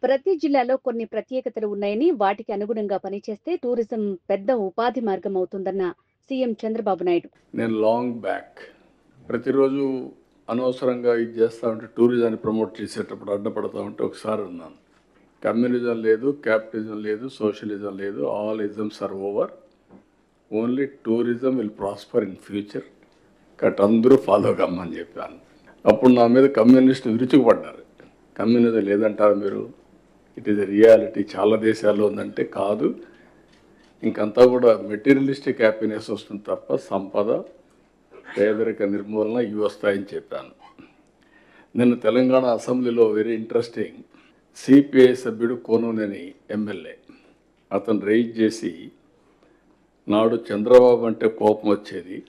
ప్రతి జిల్లాలో కొన్ని ప్రత్యేకతలు ఉన్నాయని, వాటికి అనుగుణంగా పనిచేస్తే టూరిజం పెద్ద ఉపాధి మార్గం అవుతుందన్న సీఎం చంద్రబాబు నాయుడు. నేను లాంగ్ బ్యాక్ ప్రతిరోజు అనవసరంగా ఇది చేస్తూ ఉంటే టూరిజాన్ని ప్రమోట్ చేసేటప్పుడు అడ్డపడతా ఉంటే ఒకసారి ఉన్నాను. కమ్యూనిజం లేదు, క్యాపిటలిజం లేదు, సోషలిజం లేదు, all isms are over, only tourism will prosper in future, కట్ అందరూ ఫాలో కమ్మని చెప్పాను. అప్పుడు నా మీద కమ్యూనిస్టులు విరుచుకుపడ్డారు. కమ్యూనిజం లేదంటారు మీరు, ఇట్ ఈస్ ఎ రియాలిటీ, చాలా దేశాల్లో ఉందంటే కాదు, ఇంకంతా కూడా మెటీరియలిస్టిక్ హ్యాపీనెస్ వస్తుంది తప్ప సంపద పేదరిక నిర్మూలన ఇవి వస్తాయని చెప్పాను. నిన్న తెలంగాణ అసెంబ్లీలో వెరీ ఇంట్రెస్టింగ్ సిపిఐ సభ్యుడు కోనూనేని ఎమ్మెల్యే అతను రైజ్ చేసి, నాడు చంద్రబాబు అంటే కోపం వచ్చేది,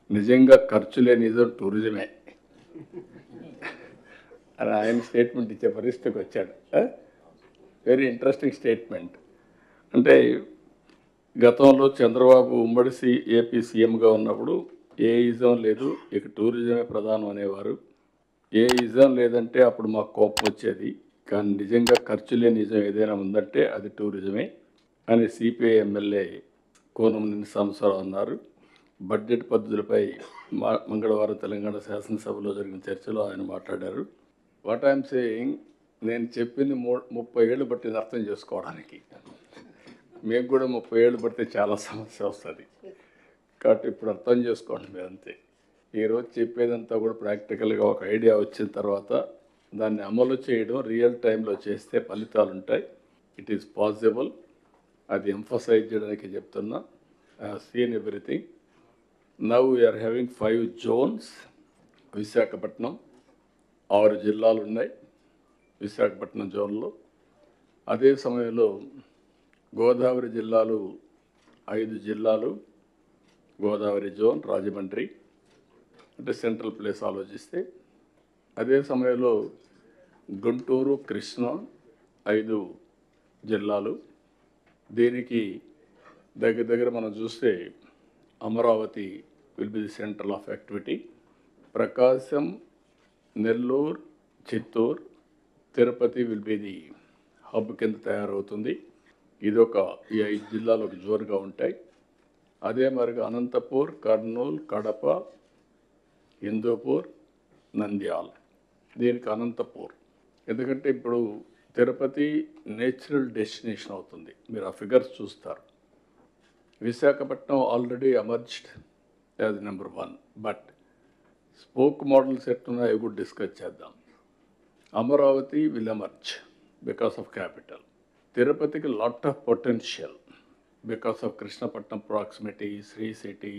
నిజంగా ఖర్చు లేని నిజం టూరిజమే అని ఆయన స్టేట్మెంట్ ఇచ్చే పరిస్థితికి వచ్చాడు. Very interesting statement. అంటే గతంలో చంద్రబాబు ఉమ్మడి ఏపీ సీఎంగా ఉన్నప్పుడు ఏ ఇజం లేదు, ఇక టూరిజమే ప్రధానం అనేవారు. ఏ ఇజం లేదంటే అప్పుడు మాకు కోపం వచ్చేది, కానీ నిజంగా ఖర్చు లేని నిజం ఏదైనా ఉందంటే అది టూరిజమే అని సిపిఐ ఎమ్మెల్యే కోనూనేని సాంబశివరావు అన్నారు. బడ్జెట్ పద్ధతులపై మంగళవారం తెలంగాణ శాసనసభలో జరిగిన చర్చలో ఆయన మాట్లాడారు. వాట్ ఐఎమ్ సేయింగ్, నేను చెప్పింది 30 ఏళ్ళు పట్టింది అర్థం చేసుకోవడానికి. మేము కూడా 30 ఏళ్ళు పడితే చాలా సమస్య వస్తుంది, కాబట్టి ఇప్పుడు అర్థం చేసుకోండి మీరు అంతే. ఈరోజు చెప్పేదంతా కూడా ప్రాక్టికల్గా ఒక ఐడియా వచ్చిన తర్వాత దాన్ని అమలు చేయడం రియల్ టైంలో చేస్తే ఫలితాలు ఉంటాయి. It is possible. అది ఎంఫసైజ్ చేయడానికి చెప్తున్నా. I have seen everything. Now we are having 5 zones. Visakhapatnam 6 జిల్లాలు ఉన్నాయి విశాఖపట్నం జోన్లో. అదే సమయంలో గోదావరి జిల్లాలు 5 జిల్లాలు, గోదావరి జోన్, రాజమండ్రి అంటే సెంట్రల్ ప్లేస్ ఆలోచిస్తే. అదే సమయంలో గుంటూరు, కృష్ణా 5 జిల్లాలు. దీనికి దగ్గర మనం చూస్తే Amaravati will be the centre of activity. Prakasam, Nellore, Chittoor, Tirupati will be the hub కింద తయారవుతుంది. ఇదొక ఈ 5 జిల్లాలు ఒక జోరుగా ఉంటాయి. అదే మరిగా అనంతపూర్, కర్నూలు, కడప, హిందూపూర్, నంద్యాల. దీనికి అనంతపూర్, ఎందుకంటే ఇప్పుడు తిరుపతి నేచురల్ డెస్టినేషన్ అవుతుంది, మీరు ఆ ఫిగర్స్ చూస్తారు. Visakhapatnam already emerged as number 1, but spoke models ఎట్టున్నాయో కూడా డిస్కస్ చేద్దాం. Amaravati will emerge because of capital. తిరుపతికి lot of potential because of Krishnapatnam proximity, Sri city,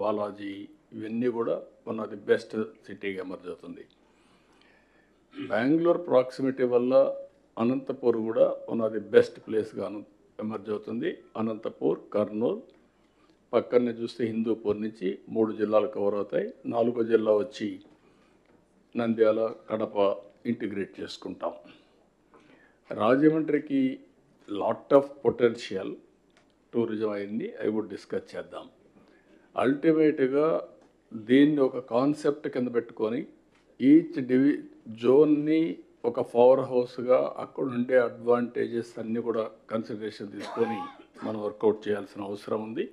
Balaji, ఇవన్నీ కూడా వన్ ఆఫ్ ది బెస్ట్ సిటీగా ఎమర్జ్ అవుతుంది. బెంగళూరు ప్రాక్సిమిటీ వల్ల అనంతపూర్ కూడా వన్ ఆఫ్ ది బెస్ట్ ప్లేస్గా ఎమర్జ్ అవుతుంది. అనంతపూర్, కర్నూలు పక్కనే చూస్తే హిందూపూర్ నుంచి 3 జిల్లాలు కవర్ అవుతాయి. 4వ జిల్లా వచ్చి నంద్యాల, కడప ఇంటిగ్రేట్ చేసుకుంటాం. రాజమండ్రికి లాట్ ఆఫ్ పొటెన్షియల్ టూరిజం అయింది, అవి కూడా డిస్కస్ చేద్దాం. అల్టిమేట్గా దీన్ని ఒక కాన్సెప్ట్ కింద పెట్టుకొని ఈచ్ జోన్ని ఒక పవర్ హౌస్గా అక్కడ ఉండే అడ్వాంటేజెస్ అన్నీ కూడా కన్సిడరేషన్ తీసుకొని మనం వర్కౌట్ చేయాల్సిన అవసరం ఉంది.